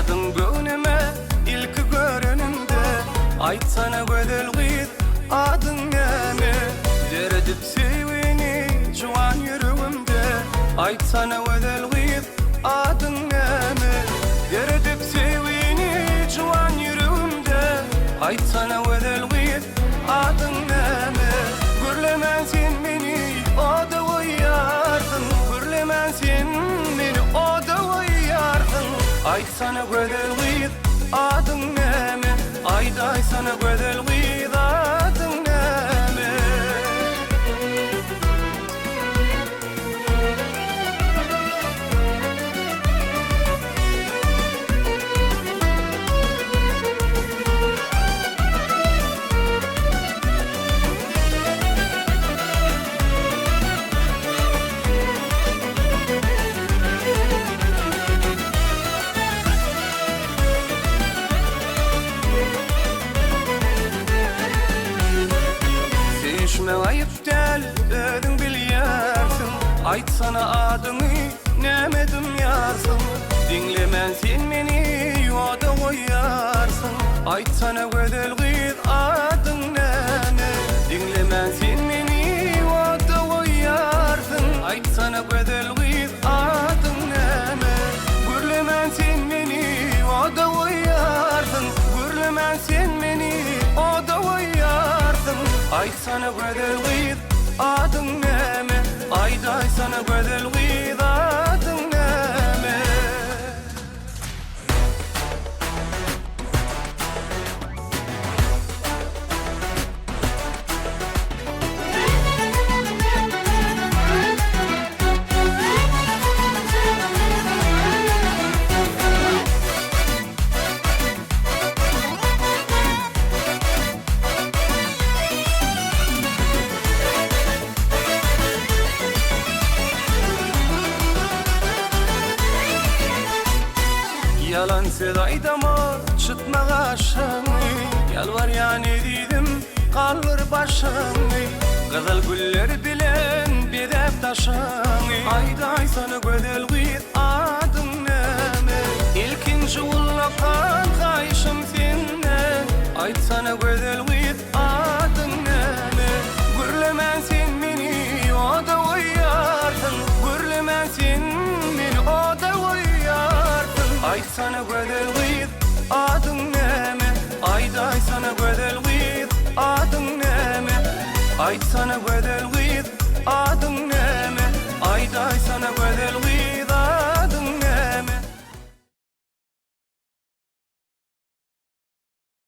Aydın gönlüme ilk görenimde, aytsana gödel gıyt adın neme. Deredip sevini juan yüreğimde, aytsana gödel gıyt adın neme. Deredip sevini juan yüreğimde, aytsana gödel gıyt adın neme. Gürlemen sen beni o da uyardın, gürlemen sen beni o da uyardın. Aytsana gödel gıyt adın neme, ayday sana gödel gıyt adın neme. Sevişme ayıp del, ödün bilyersin. Aytsana adını, nemedim yarsın. Dinlemen sen beni, yoda koyarsın. Aytsana gödel gıyt adın neme. Dinlemen sen beni, yoda koyarsın. Aytsana gödel gıyt adın neme. Gürlemen sen beni, yoda koyarsın. Gürlemen sen beni, yoda koyarsın. Aytsana gödel gıyt adın neme, ayday sana gödel gıyt adın neme. Yalan sedaydama çıtma kaşını, yalvar yani dedim kalır başını. Kızıl güller bilen bedep taşını, ayday sana gödel gıyt adın neme. İlkinci ullaktan kayışım senden, aytsana gödel gıyt adın neme. Gürlemen sen beni o da uyardın, gürlemen sen beni o da uyardın. Aytsana gödel gıyt adın neme, ayday sana gödel gıyt adın neme. Aytsana gödel gıyt adın neme, ayday sana gödel